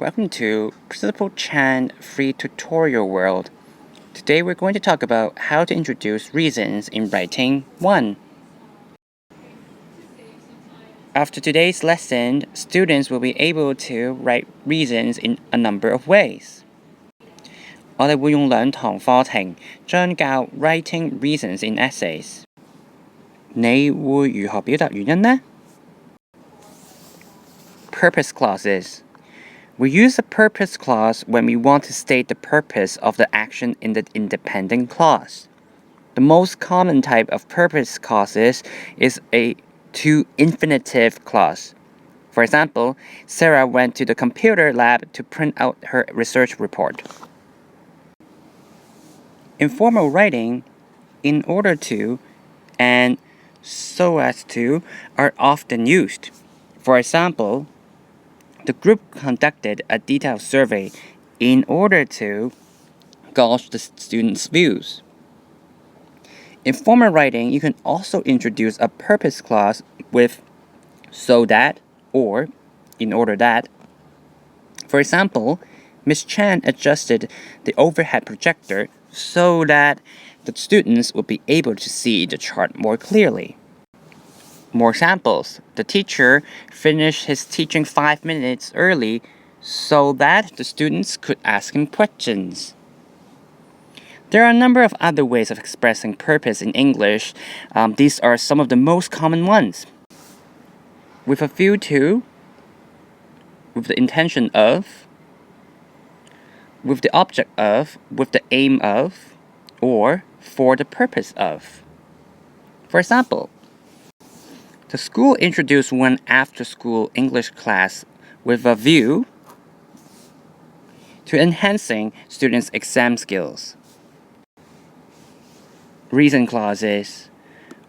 Welcome to Principal Chan Free Tutorial World. Today we're going to talk about how to introduce reasons in writing 1. After today's lesson, students will be able to write reasons in a number of ways. 我哋會用2堂課程將教 writing reasons in essays. 你會如何表達原因呢？ Purpose clauses. We use a purpose clause when we want to state the purpose of the action in the independent clause. The most common type of purpose clauses is a to infinitive clause. For example, Sarah went to the computer lab to print out her research report. In formal writing, in order to and so as to are often used. For example, the group conducted a detailed survey in order to gauge the students' views. In formal writing, you can also introduce a purpose clause with so that or in order that. For example, Ms. Chan adjusted the overhead projector so that the students would be able to see the chart more clearly. More examples. The teacher finished his teaching 5 minutes early so that the students could ask him questions. There are a number of other ways of expressing purpose in English. These are some of the most common ones. With a view to, with the intention of, with the object of, with the aim of, or for the purpose of. For example, the school introduced one after-school English class with a view to enhancing students' exam skills. Reason clauses.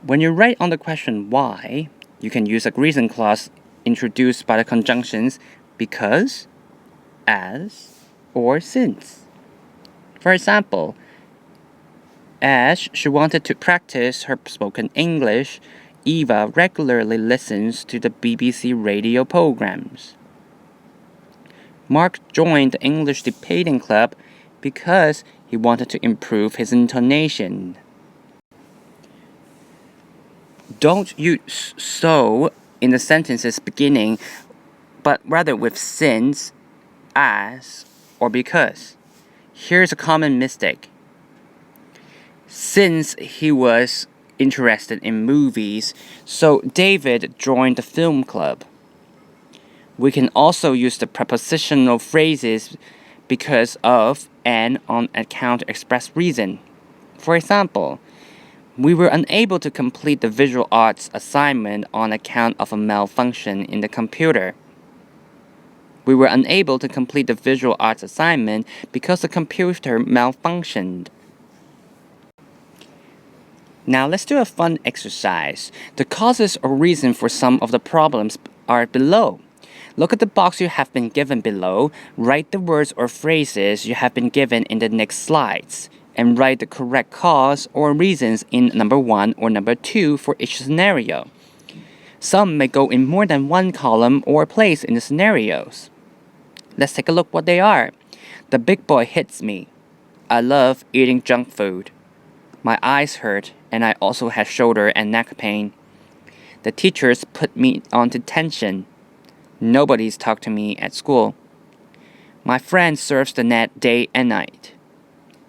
When you write on the question why, you can use a reason clause introduced by the conjunctions because, as, or since. For example, as she wanted to practice her spoken English, Eva regularly listens to the BBC radio programs. Mark joined the English debating club because he wanted to improve his intonation. Don't use so in the sentence's beginning, but rather with since, as, or because. Here's a common mistake. Since he was interested in movies, so David joined the film club. We can also use the prepositional phrases because of and on account to express reason. For example, we were unable to complete the visual arts assignment on account of a malfunction in the computer. We were unable to complete the visual arts assignment because the computer malfunctioned. Now let's do a fun exercise. The causes or reason for some of the problems are below. Look at the box you have been given below, write the words or phrases you have been given in the next slides, and write the correct cause or reasons in number 1 or number 2 for each scenario. Some may go in more than one column or place in the scenarios. Let's take a look what they are. The big boy hits me. I love eating junk food. My eyes hurt, and I also had shoulder and neck pain. The teachers put me on detention. Nobody's talked to me at school. My friend surfs the net day and night.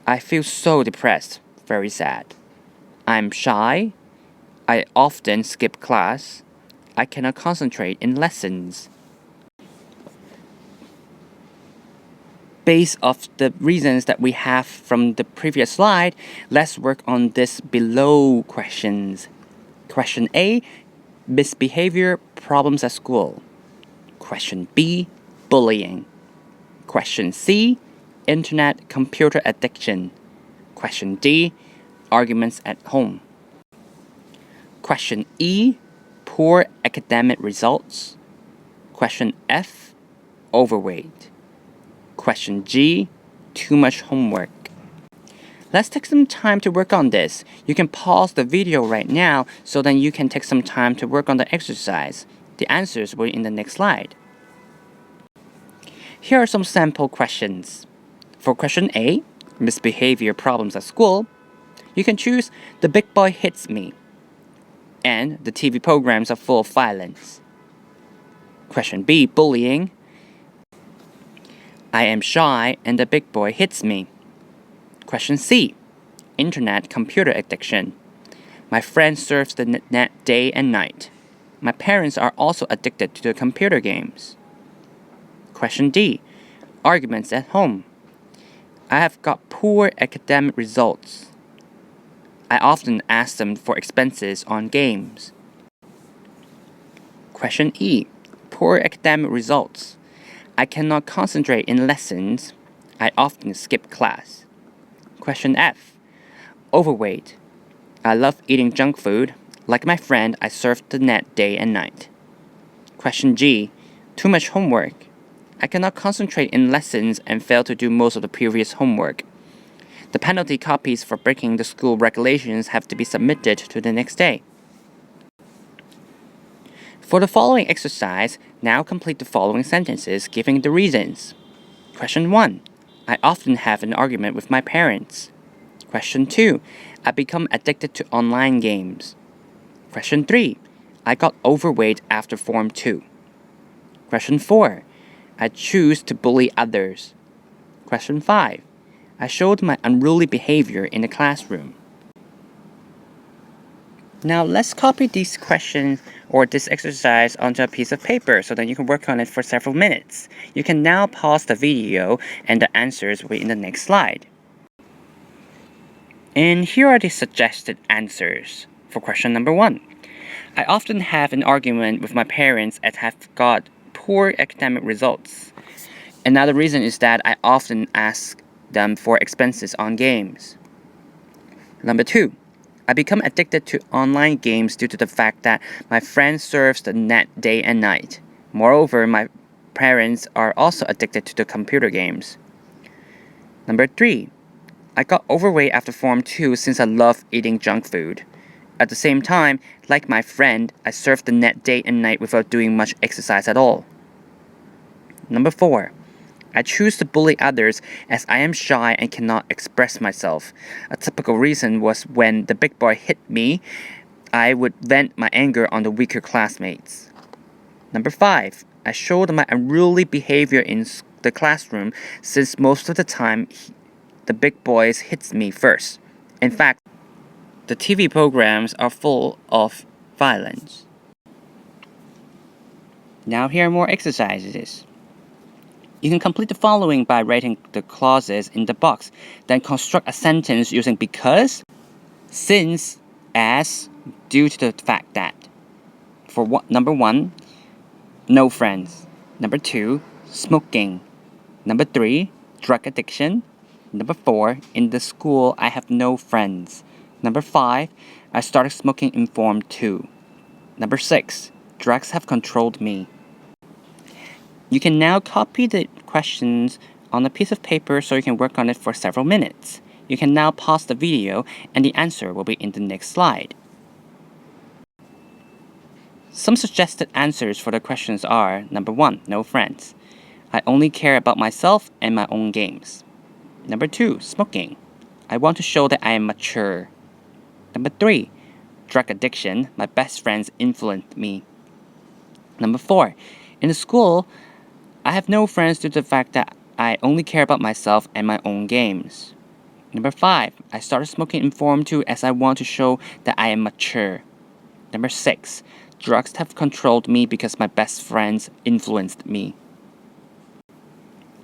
I feel so depressed, very sad. I'm shy. I often skip class. I cannot concentrate in lessons. Based off the reasons that we have from the previous slide, let's work on this below questions. Question A, misbehavior problems at school. Question B, bullying. Question C, internet computer addiction. Question D, arguments at home. Question E, poor academic results. Question F, overweight. Question G, too much homework. Let's take some time to work on this. You can pause the video right now so then you can take some time to work on the exercise. The answers will be in the next slide. Here are some sample questions. For question A, misbehavior problems at school, you can choose the big boy hits me and the TV programs are full of violence. Question B, bullying, I am shy and the big boy hits me. Question C, internet computer addiction, my friend surfs the net day and night. My parents are also addicted to the computer games. Question D, arguments at home, I have got poor academic results. I often ask them for expenses on games. Question E, poor academic results, I cannot concentrate in lessons. I often skip class. Question F, overweight, I love eating junk food. Like my friend, I surf the net day and night. Question G, too much homework, I cannot concentrate in lessons and fail to do most of the previous homework. The penalty copies for breaking the school regulations have to be submitted to the next day. For the following exercise, now complete the following sentences giving the reasons. Question 1. I often have an argument with my parents. Question 2. I become addicted to online games. Question 3. I got overweight after Form 2. Question 4. I choose to bully others. Question 5. I showed my unruly behavior in the classroom. Now let's copy these questions or this exercise onto a piece of paper so that you can work on it for several minutes. You can now pause the video and the answers will be in the next slide. And here are the suggested answers for question number 1. I often have an argument with my parents as have got poor academic results. Another reason is that I often ask them for expenses on games. Number 2. I become addicted to online games due to the fact that my friend surfs the net day and night. Moreover, my parents are also addicted to the computer games. Number 3. I got overweight after Form 2 since I love eating junk food. At the same time, like my friend, I surf the net day and night without doing much exercise at all. Number 4. I choose to bully others as I am shy and cannot express myself. A typical reason was when the big boy hit me, I would vent my anger on the weaker classmates. Number 5. I showed my unruly behavior in the classroom since most of the time the big boys hits me first. In fact, the TV programs are full of violence. Now here are more exercises. You can complete the following by writing the clauses in the box. Then construct a sentence using because, since, as, due to the fact that. For number 1, no friends. Number 2, smoking. Number 3, drug addiction. Number 4, in the school I have no friends. Number 5, I started smoking in Form 2. Number 6, drugs have controlled me. You can now copy the questions on a piece of paper so you can work on it for several minutes. You can now pause the video and the answer will be in the next slide. Some suggested answers for the questions are: number 1, no friends. I only care about myself and my own games. Number 2, smoking. I want to show that I am mature. Number 3, drug addiction. My best friends influenced me. Number 4, in the school, I have no friends due to the fact that I only care about myself and my own games. Number 5, I started smoking in Form 2 as I want to show that I am mature. Number 6, drugs have controlled me because my best friends influenced me.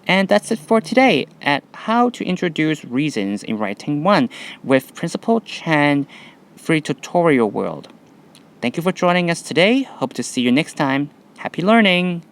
And that's it for today at How to Introduce Reasons in Writing 1 with Principal Chan Free Tutorial World. Thank you for joining us today. Hope to see you next time. Happy learning!